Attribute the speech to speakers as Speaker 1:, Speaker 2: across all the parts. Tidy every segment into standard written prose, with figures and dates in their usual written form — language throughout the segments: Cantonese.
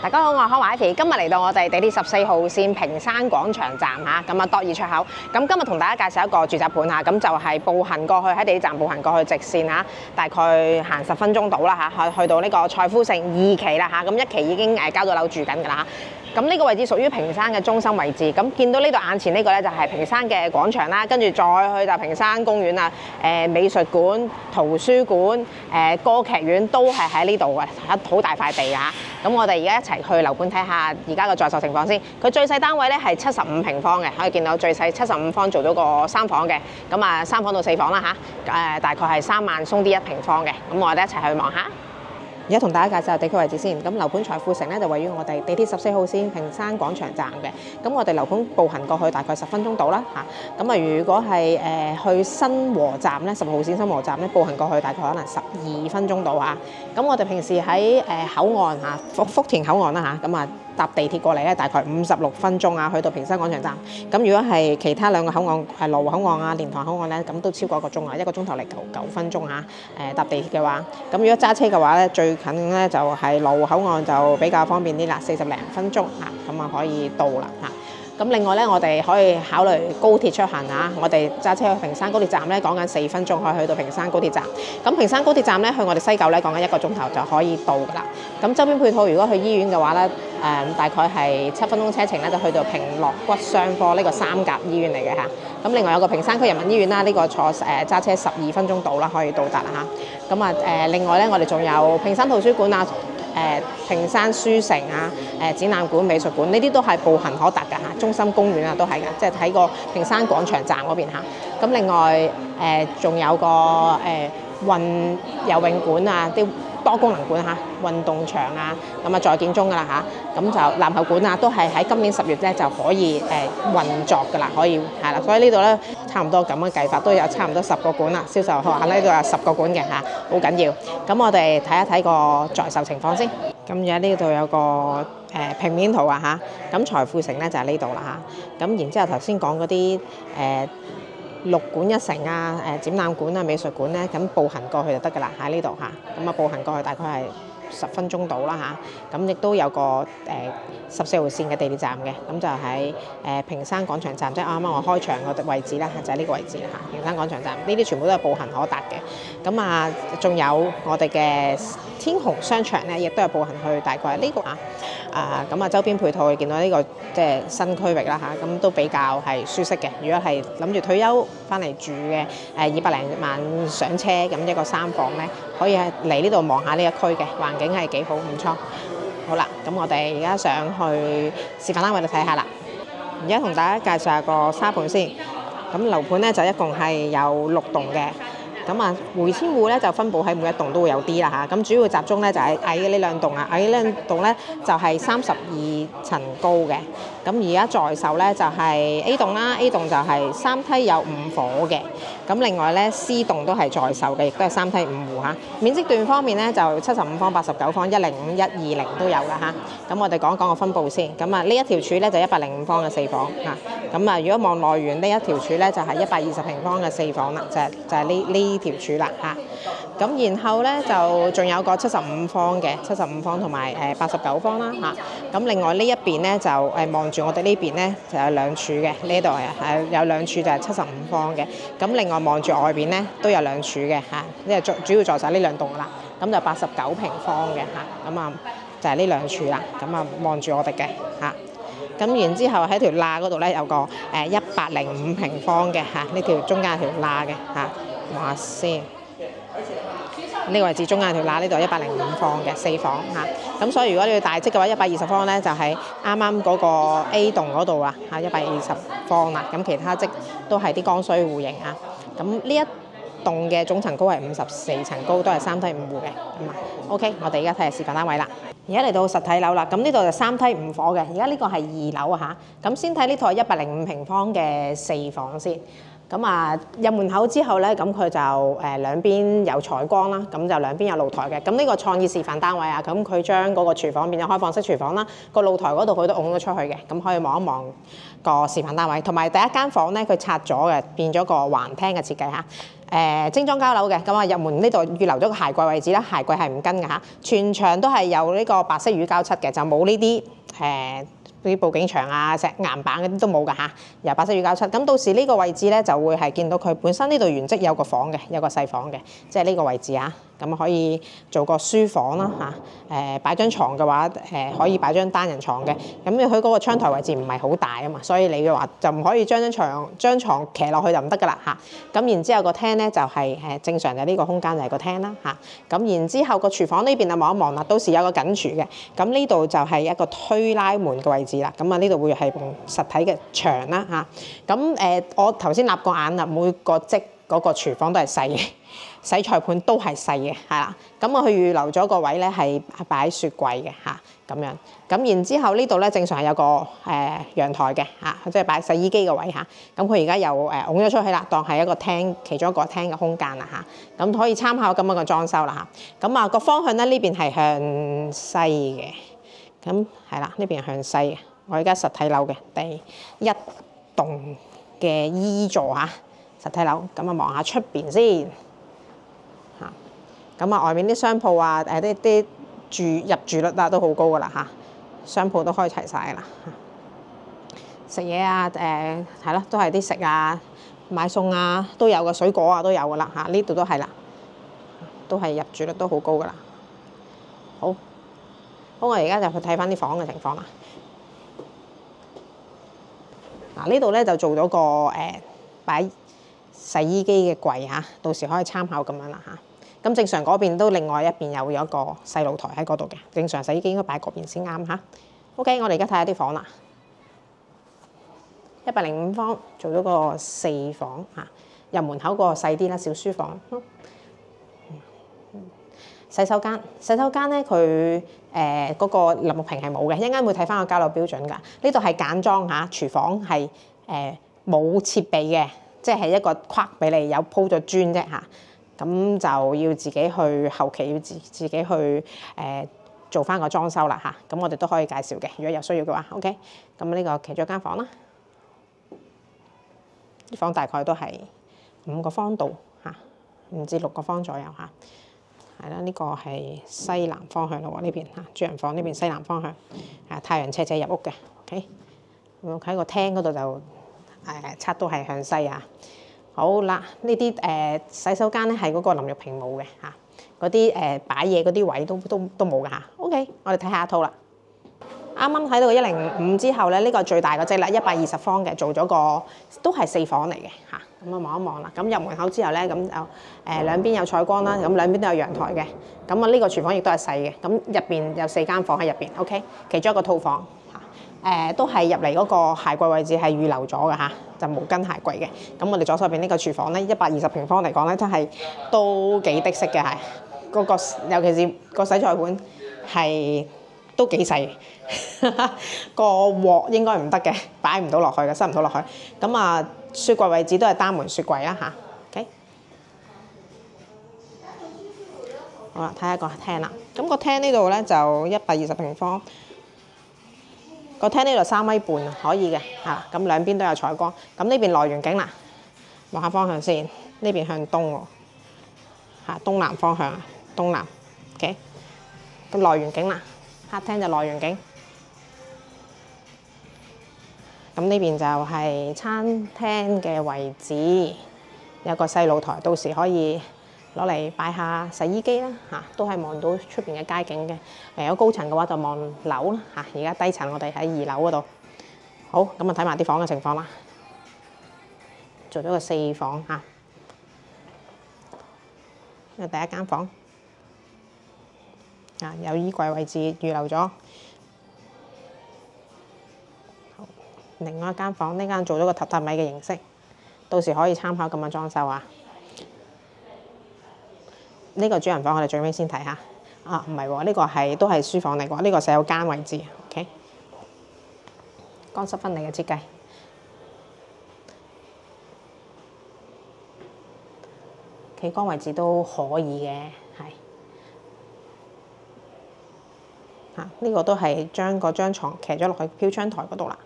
Speaker 1: 大家好，我係康華 Ivy，今日嚟到我哋地鐵14號線屏山廣場站嚇，咁啊多爾出口。咁今日同大家介紹一個住宅盤嚇，咁就係步行過去喺地鐵站步行過去直線嚇，大概行10分鐘到啦嚇，去到呢個賽夫城2期啦嚇，咁1期已經交到樓住緊㗎啦。咁呢個位置屬於屏山嘅中心位置，咁見到呢度眼前呢個咧就係屏山嘅廣場啦，跟住再去就屏山公園啊、美術館、圖書館、歌劇院都係喺呢度嘅，好大塊地啊！咁我哋而家一齊去樓盤睇下而家嘅在售情況先。佢最細單位咧係75平方嘅，可以見到最細75方做到個3房嘅，咁啊3房到4房啦嚇，大概係3萬鬆啲1平方嘅，咁我哋一齊去望下。而家同大家介紹下地區位置先。咁樓盤財富城咧就位於我哋地鐵14號線屏山廣場站嘅。咁我哋樓盤步行過去大概10分鐘到啦嚇。咁啊，如果係去新和站咧，10號線新和站咧，步行過去大概可能12分鐘到嚇。咁我哋平時喺口岸嚇福田口岸啦嚇，咁啊搭地鐵過嚟咧大概56分鐘啊，去到屏山廣場站。咁如果係其他兩個口岸係羅湖口岸啊、蓮塘口岸咧，咁都超過1個鐘啊，1個鐘頭嚟9分鐘嚇。搭地鐵嘅話，咁如果揸車嘅話咧，最近咧就係羅湖口岸就比較方便啲啦，40零分鐘嚇，咁啊可以到啦嚇。咁另外咧，我哋可以考慮高鐵出行嚇。我哋揸車去屏山高鐵站咧，講緊4分鐘可以去到屏山高鐵站。咁屏山高鐵站咧，去我哋西九咧，講緊1個鐘頭就可以到㗎啦。咁周邊配套，如果去醫院嘅話咧，大概係7分鐘車程咧，就去到平樂骨傷科呢個3甲醫院嚟嘅嚇。咁另外有個屏山區人民醫院啦，呢個坐揸車12分鐘到啦，可以到達啦嚇。咁啊另外咧，我哋仲有屏山圖書館啊。屏山書城啊、展覽館、美術館呢啲都係步行可達㗎嚇，中心公園啊都係㗎，即係喺個屏山廣場站嗰邊嚇。咁另外仲有個游泳館啊，啲多功能館嚇，運動場啊，咁啊在建中㗎啦嚇。咁就籃球館啊，都係喺今年10月咧就可以運作㗎啦，可以係啦。所以呢度咧差唔多咁嘅計法，都有差唔多10個館啦。銷售學校呢度有10個館嘅嚇，好緊要。咁我哋睇一睇個在售情況先。咁而家呢度有個平面圖啊嚇，咁財富城咧就係呢度啦嚇。咁然之後頭先講嗰啲6館1城啊、展覽館啊、美術館咧，咁步行過去就得㗎啦，喺呢度嚇。咁啊步行過去大概係10分鐘到啦嚇。咁亦都有個14號線嘅地鐵站嘅，咁就喺屏山廣場站，即係啱啱我開場個位置啦，就係呢個位置啦嚇。屏山廣場站呢啲全部都係步行可達嘅。咁啊，仲有我哋嘅天虹商場咧，亦都係步行去大概呢個嚇。咁啊，周邊配套見到呢個即係新區域啦嚇，咁都比較係舒適嘅。如果係諗住退休翻嚟住嘅200零萬上車，咁一個3房咧，可以嚟呢度望下呢一區嘅環境係幾好，唔錯。好啦，咁我哋而家上去示範單位度睇下啦。而家同大家介紹下個沙盤先。咁樓盤咧就一共係有6棟嘅。咁啊，回遷戶咧就分佈喺每一棟都會有啲啦嚇。咁主要集中咧就係矮嘅呢兩棟啊，矮呢兩棟咧就係32層高嘅。咁而家在售咧就係 A 棟啦 ，A 棟就係3梯有5伙嘅。咁另外咧 C 棟都係在售嘅，亦都係3梯5戶嚇。面積段方面咧就75方、89方、105、120都有啦嚇。咁我哋講一講個分佈先。咁啊呢一條柱咧就105方嘅4房嚇。咁啊如果望內園呢一條柱咧就係120平方嘅4房啦，就係呢條柱啦嚇。咁然後咧就仲有個75方嘅75方同埋89方啦嚇。咁另外呢一邊咧就望住我哋呢邊咧就有2柱嘅，呢度係有2柱就係75方嘅。咁另外望住外邊咧都有2柱嘅嚇，因為主要在晒呢兩棟啦。咁就89平方嘅嚇，咁啊就係呢2柱啦。咁啊望住我哋嘅嚇。咁然之後喺條罅嗰度咧有個105平方嘅嚇，呢條中間有條罅嘅嚇，望下先。呢個位置中間條罅，呢度105方嘅4房嚇。咁所以如果你要大積嘅話，120方咧就係啱啱嗰個 A 棟嗰度啦嚇，120方啦。咁其他積都係啲剛需戶型啊。咁呢一棟嘅總層高係54層高，都係3梯5戶嘅。OK， 我哋而家睇下示範單位啦。而家嚟到實體樓啦，咁呢度就3梯5伙嘅。而家呢個係2樓啊嚇。咁先睇呢套係105平方嘅4房先。咁啊，入門口之後咧，咁佢就兩邊有採光啦，咁就兩邊有露台嘅。咁呢個創意示範單位啊，咁佢將嗰個廚房變咗開放式廚房啦，個露台嗰度佢都拱咗出去嘅，咁可以望一望個示範單位。同埋第一間房咧，佢拆咗嘅，變咗個橫廳嘅設計嚇。精裝交樓嘅，咁啊入門呢度預留咗個鞋櫃位置啦，鞋櫃係唔跟嘅嚇，全牆都係有呢個白色乳膠漆嘅，就冇呢啲啲佈景牆啊、石岩板嗰啲都冇㗎嚇，由白色乳膠漆。咁到時呢個位置咧就會係見到佢本身呢度原則有個房嘅，有個細房嘅，即係呢個位置啊。咁可以做個書房啦嚇。擺張床嘅話，可以擺張單人床嘅。咁佢嗰個窗台位置唔係好大啊嘛，所以你嘅話就唔可以將張床騎落去就唔得㗎啦嚇。咁然之後個廳咧就係正常嘅呢個空間就係個廳啦嚇。咁然之後個廚房呢邊啊望一望啦，到時有個緊廚嘅。咁呢度就係一個推拉門嘅位置啦。咁啊呢度會係實體嘅牆啦嚇。咁我頭先立個眼啦，每個職嗰個廚房都係細嘅。洗菜盤都係細嘅，係啦。咁我去預留咗個位咧，係擺雪櫃嘅嚇，咁樣。咁然之後呢度咧，正常係有個陽台嘅嚇，即係擺洗衣機嘅位嚇。咁佢而家又拱咗出去啦，當係一個廳，其中一個廳嘅空間啦嚇。咁可以參考咁樣嘅裝修啦嚇。咁啊個方向咧，呢邊係向西嘅，咁係啦，呢邊係向西嘅。我而家實體樓嘅第一棟嘅 E 座嚇，實體樓。咁啊望下出邊先。咁啊，外面啲商鋪啊，啲入住率啊都好高噶啦嚇，商鋪都開齊晒啦。食嘢啊，係咯，都係啲食啊、買餸啊都有嘅，水果啊都有噶啦嚇，呢度都係啦，都係入住率都好高噶啦。好，我而家就去睇翻啲房嘅情況啦。嗱，呢度咧就做咗個擺洗衣機嘅櫃嚇，到時可以參考咁樣啦嚇。咁正常嗰邊都另外一邊有一個細露台喺嗰度嘅，正常洗衣機應該擺嗰邊先啱嚇。OK， 我哋而家睇下啲房啦。105方做咗個4房嚇，入門口個細啲啦，小書房。洗手間咧佢嗰個淋浴屏係冇嘅，一陣間會睇翻個交樓標準㗎。呢度係簡裝嚇，廚房係冇設備嘅，即係一個框俾你，有鋪咗磚啫嚇。咁就要自己去後期要自己去做翻個裝修啦嚇，咁我哋都可以介紹嘅，如果有需要嘅話 ，OK。咁呢個其中一間房啦，啲房大概都係5個方度嚇，5至6個方左右嚇，係啦。呢個係西南方向咯喎，呢邊嚇主人房呢邊西南方向，太陽斜斜入屋嘅 ，OK。咁喺個廳嗰度就測都係向西啊。好啦，呢啲洗手間咧係嗰個淋浴屏冇嘅嚇，嗰啲擺嘢嗰啲位都冇嘅嚇。OK， 我哋睇下一套啦。啱啱睇到105之後咧，呢個最大個隻啦，120方嘅，做咗個都係4房嚟嘅嚇。咁啊望一望啦，咁入門口之後咧，咁就兩邊有採光啦，咁兩邊都有陽台嘅。咁啊呢個廚房亦都係細嘅，咁入邊有4間房喺入邊。OK， 其中一個套房。都係入嚟嗰個鞋櫃位置係預留咗嘅嚇，就冇跟鞋櫃嘅。咁我哋左手邊呢個廚房咧，120平方嚟講咧，真係都幾的式嘅係。嗰個尤其是個洗菜盤係都幾細，個鑊應該唔得嘅，擺唔到落去嘅，塞唔到落去。咁啊，雪櫃位置都係單門雪櫃啦嚇。OK， 好啦，睇下個廳啦。咁個廳呢度咧就120平方。個廳呢度3.5米啊，可以嘅嚇。咁兩邊都有採光。咁呢邊內園景啦，望下方向先。呢邊向東喎，嚇東南方向啊，東南。OK， 咁內園景啦，客廳就內園景。咁呢邊就係餐廳嘅位置，有個細露台，到時可以攞嚟擺下洗衣機啦嚇，都係望到出邊嘅街景嘅。有高層嘅話就望樓啦嚇，而家低層我哋喺2樓嗰度。好，咁啊睇埋啲房嘅情況啦。做咗個4房嚇，呢個第一間房啊，有衣櫃位置預留咗。好，另外一間房，呢間做咗個榻榻米嘅形式，到時可以參考咁樣裝修啊。呢個主人房我哋最尾先睇下。啊，唔係喎，呢個都係書房嚟喎，呢個洗手間位置 ，OK。乾濕分離嘅設計。企缸位置都可以嘅，係嚇呢個都係將嗰張牀騎咗落去飄窗台嗰度啦。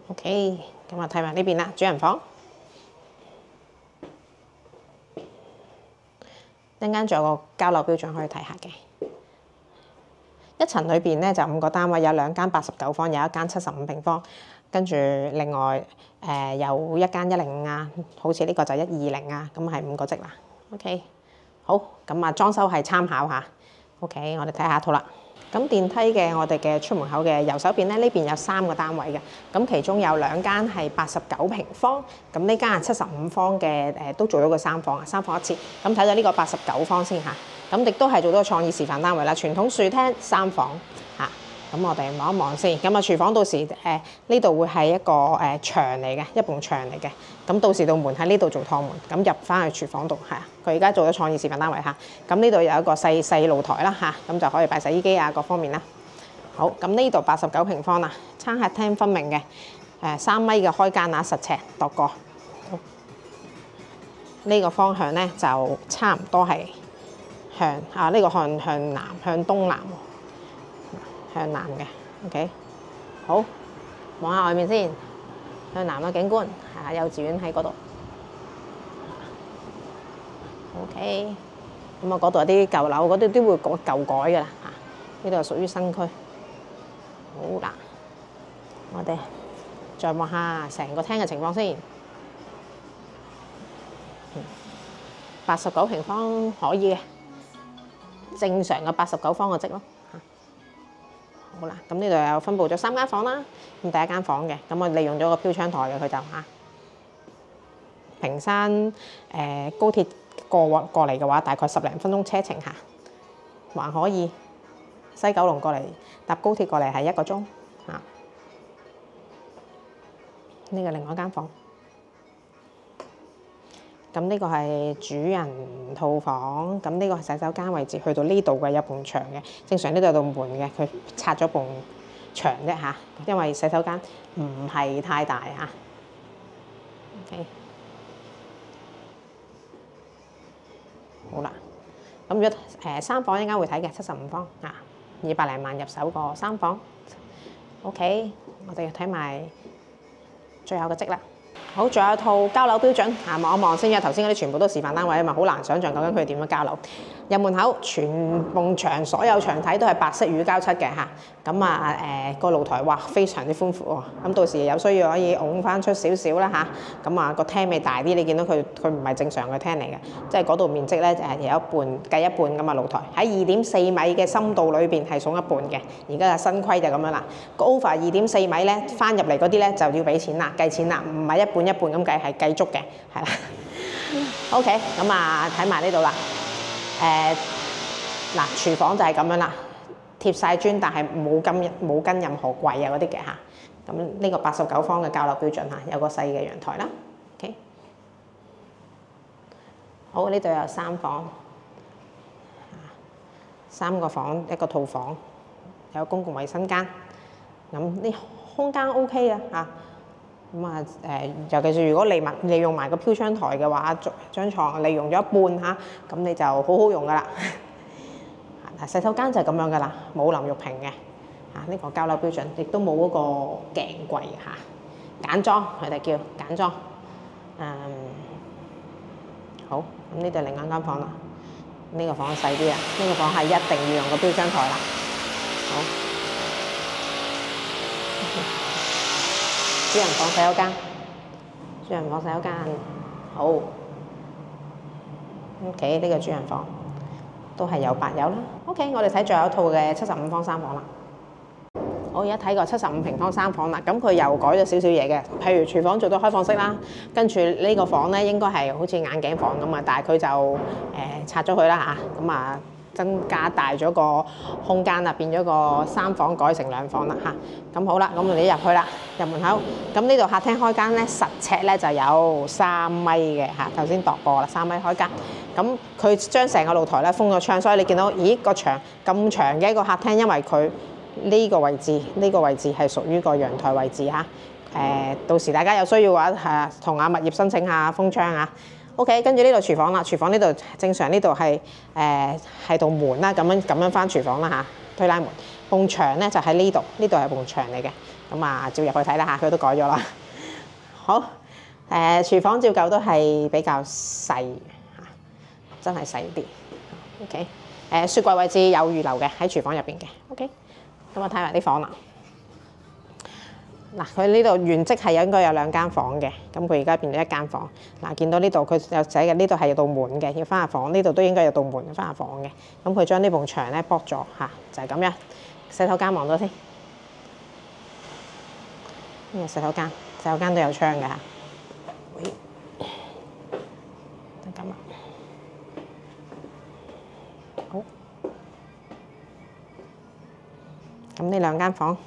Speaker 1: OK， 咁啊睇埋呢邊啦，主人房。陣間仲有個交樓標準可以睇下嘅。一層裏邊咧就5個單位，有2間89方，有1間75平方，跟住另外有1間105啊，好似呢個就120啊，咁係5個積啦。OK， 好，咁啊裝修係參考下。OK， 我哋睇下一套啦。咁電梯嘅我哋嘅出門口嘅右手邊咧，呢邊有3個單位嘅，咁其中有2間係89平方，咁呢間係75方嘅都做咗個3房啊，3房1廁。咁睇到呢個89方先嚇，咁亦都係做到個創意示範單位啦，傳統樹廳3房嚇。咁我哋望一望先，咁啊廚房到時呢度會係一個牆嚟嘅，一埲牆嚟嘅。咁到時道門喺呢度做趟門，咁入翻去廚房度係啊。佢而家做咗創意示範單位嚇，咁呢度有一個細露台啦嚇，咁就可以擺洗衣機啊各方面啦。好，咁呢度89平方啦，餐客廳分明嘅，3米嘅開間啊，實尺度過。呢個方向咧就差唔多係向呢個向南向東南喎，向南嘅。OK， 好，望下外面先，向南嘅景觀係啊，幼稚園喺嗰度。OK， 咁啊嗰度有啲舊樓，嗰啲都會舊改噶啦嚇。呢度係屬於新區。好啦，我哋再望下成個廳嘅情況先。89平方可以嘅，正常嘅89方嘅積咯。好啦，咁呢度又分佈咗3間房啦。咁第一間房嘅，咁我利用咗個飄窗台嘅佢就嚇。屏山高鐵過嚟嘅話，大概10零分鐘車程嚇，還可以。西九龍過嚟搭高鐵過嚟係1個鐘嚇。呢個另外一間房。咁呢個係主人套房，咁呢個係洗手間位置，去到呢度嘅有埲牆嘅，正常呢度有道門嘅，佢拆咗埲牆啫嚇，因為洗手間唔係太大嚇。OK， 好啦，咁如果3房一間會睇嘅75方嚇，200零萬入手個3房。OK， 我哋睇埋最後嘅積啦。好，仲有一套交樓標準嚇，望一望先。因為頭先嗰啲全部都示範單位啊嘛，好難想像究竟佢哋點樣交樓。入門口全埲牆所有牆體都係白色乳膠漆嘅嚇，咁啊個露台哇非常之寬闊喎。咁到時有需要可以拱翻出少少啦嚇。咁啊個廳尾大啲，你見到佢唔係正常嘅廳嚟嘅，即係嗰度面積咧有一半計一半咁啊露台喺2.4米嘅深度裏邊係送一半嘅。而家嘅新規就咁樣啦，個 over 2.4米咧翻入嚟嗰啲咧就要俾錢啦，計錢啦，唔係一半一半咁計，係計足嘅，係啦。OK， 咁啊睇埋呢度啦。嗱，廚房就係咁樣啦，貼晒磚，但係冇跟任何櫃啊嗰啲嘅嚇。咁呢個89方嘅交樓標準嚇，有個細嘅陽台啦。OK， 好，呢度有3房，3個房一個套房，有公共衛生間。咁呢空間 OK 啊嚇。咁啊尤其是如果利用埋個飄窗台嘅話，張床利用咗一半嚇，咁你就好好用噶啦。洗手間就係咁樣噶啦，冇淋浴屏嘅嚇，呢個交樓標準，亦都冇嗰個鏡櫃嚇，簡裝佢哋叫簡裝。好，咁呢度另一間房啦，呢個房細啲啊，呢個房係一定要用個飄窗台啦。好。主人房洗手間，主人房洗手間，好。OK， 呢個主人房都係有白油啦。OK， 我哋睇最後一套嘅75方3房啦。我而家睇過75平方3房啦，咁佢又改咗少少嘢嘅，譬如廚房做到開放式啦，跟住呢個房咧應該係好似眼鏡房咁啊，但係佢就拆咗佢啦嚇，咁啊增加大咗個空間啦，變咗個3房改成2房啦嚇。咁好啦，咁我哋入去啦，入門口，咁呢度客廳開間咧實尺咧就有3米嘅嚇，頭先度過啦，3米開間。咁佢將成個露台咧封咗窗，所以你見到，咦個牆咁長嘅一個客廳，因為佢呢個位置係屬於個陽台位置嚇。到時大家有需要嘅話係同物業申請下封窗啊。OK， 跟住呢度廚房啦，廚房呢度正常呢度係道門啦，咁樣翻廚房啦嚇，推拉門。埲牆咧就喺呢度，呢度係埲牆嚟嘅，咁啊照入去睇啦嚇，佢都改咗啦。好，廚房照舊都係比較細嚇，真係細啲。OK， 雪櫃位置有預留嘅喺廚房入邊嘅。OK， 咁我睇埋啲房啦。嗱，佢呢度原則係應該有2間房嘅，咁佢而家變咗1間房。嗱，見到呢度佢有寫嘅，呢度係有道門嘅，要翻下房。呢度都應該有道門翻下房嘅。咁佢將呢埲牆咧剝咗嚇，就係咁樣。洗手間望到先，呢個洗手間都有窗嘅嚇。就咁啦。好，咁呢2間房。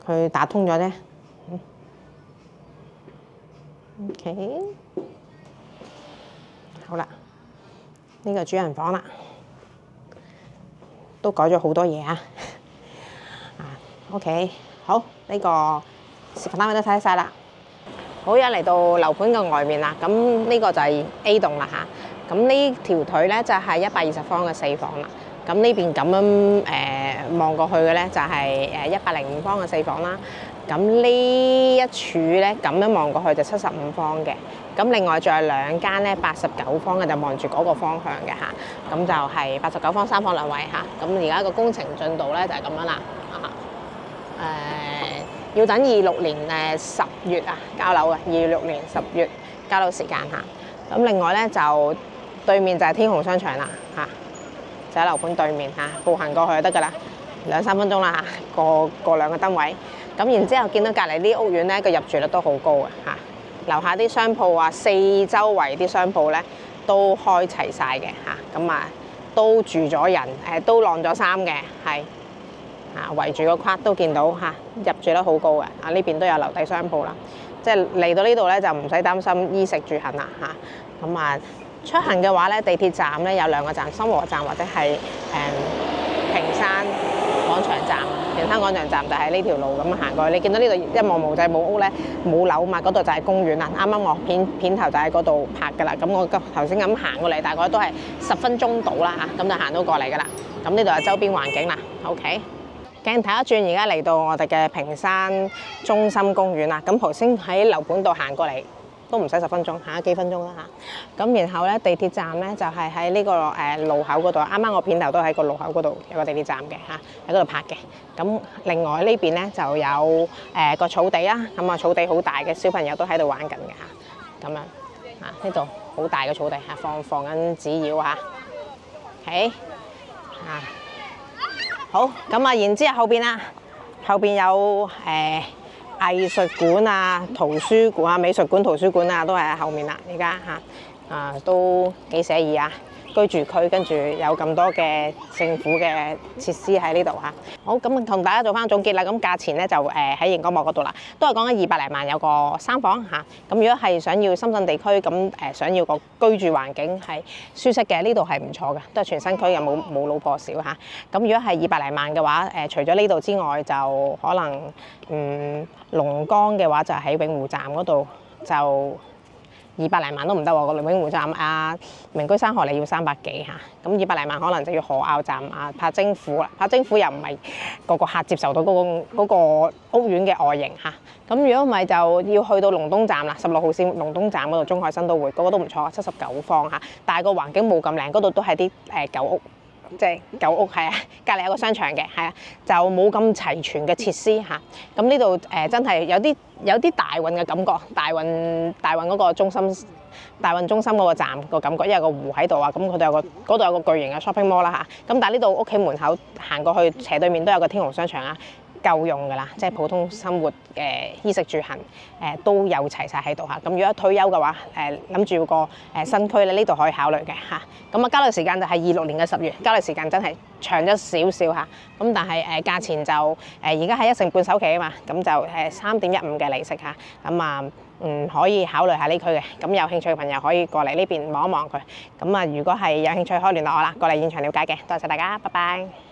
Speaker 1: 佢打通咗啫。OK， 好啦，呢個主人房啦，都改咗好多嘢啊。OK， 好，呢個視頻單位都睇晒啦。好，而家嚟到樓盤嘅外面啦，咁呢個就係 A 棟啦嚇。咁呢條腿咧就係120方嘅4房啦。咁呢邊咁樣望過去嘅咧就係105方嘅4房啦。咁呢一處咧咁樣望過去就75方嘅。咁另外仲有2間咧89方嘅，就望住嗰個方向嘅嚇。咁就係89方3房2衛嚇。咁而家個工程進度咧就係咁樣啦。要等26年10月啊交樓嘅，26年10月交樓時間嚇。咁另外咧就對面就係天虹商場啦嚇。就喺樓盤對面嚇，步行過去就得㗎啦，2-3分鐘啦嚇，過2個燈位。咁然之後見到隔離啲屋苑咧，個入住率都好高嘅嚇。樓下啲商鋪啊，四周圍啲商鋪咧都開齊晒嘅嚇，咁啊都住咗人，都晾咗衫嘅，係圍住個框都見到嚇，入住率好高嘅。啊呢邊都有樓底商鋪啦，即係嚟到呢度咧就唔使擔心衣食住行啦嚇。咁啊出行嘅話咧，地鐵站咧有2個站，深和站或者係屏山廣場站。屏山廣場站就係呢條路咁行過去，你見到呢度一望無際冇屋咧，冇樓嘛，嗰度就係公園啦。啱啱我片頭就喺嗰度拍㗎啦。咁我頭先咁行過嚟，大概都係10分鐘到啦嚇，咁就行到過嚟㗎啦。咁呢度係周邊環境啦。OK， 鏡頭一轉，而家嚟到我哋嘅屏山中心公園啦。咁頭先喺樓盤度行過嚟，都唔使10分鐘，行咗幾分鐘啦嚇。咁然後咧，地鐵站咧就係喺呢個路口嗰度。啱啱我片頭都喺個路口嗰度有個地鐵站嘅嚇，喺嗰度拍嘅。咁另外呢邊咧就有個草地啦。咁啊草地好大嘅，小朋友都喺度玩緊嘅嚇。咁樣啊，呢度好大嘅草地嚇，放緊紙鷂嚇。OK 啊，好咁啊，然之後後邊啦，後邊有藝術館啊、圖書館啊、美術館、圖書館啊，都係喺後面啦。而家嚇都幾寫意啊！居住區跟住有咁多嘅政府嘅設施喺呢度嚇。好，咁同大家做翻總結啦。咁價錢咧就喺熒光幕嗰度啦，都係講緊200零萬有個3房嚇。咁如果係想要深圳地區咁想要個居住環境係舒適嘅，呢度係唔錯嘅，都係全新區，又冇老婆少嚇。咁如果係200零萬嘅話，除咗呢度之外，就可能龍崗嘅話就喺永湖站嗰度就200零萬都唔得喎，個永湖站明居山河你要300幾嚇，咁200零萬可能就要河坳站柏晶府啦，柏晶府又唔係個客接受到嗰個屋苑嘅外形嚇，咁如果唔係就要去到龍東站啦，16號線龍東站嗰度中海新都會嗰個都唔錯，79方嚇，但係個環境冇咁靚，嗰度都係啲舊屋。即係舊屋係啊，隔離有個商場嘅係啊，就冇咁齊全嘅設施嚇。咁呢度真係有啲大運嘅感覺，大運嗰個中心，大運中心嗰個站個感覺，因為有個湖喺度啊。咁佢哋嗰度有個巨型嘅 shopping mall 啦嚇。咁但係呢度屋企門口行過去斜對面都有個天虹商場啊。夠用㗎啦，即係普通生活衣食住行都有齊晒喺度嚇。咁如果退休嘅話，諗住個新區咧，呢度可以考慮嘅嚇。咁啊，交樓時間就係26年嘅10月，交樓時間真係長咗少少嚇。咁但係價錢就而家係1成半首期啊嘛，咁就3.15嘅利息嚇。咁啊可以考慮下呢區嘅。咁有興趣嘅朋友可以過嚟呢邊望一望佢。咁啊，如果係有興趣可以聯絡我啦，過嚟現場了解嘅。多謝大家，拜拜。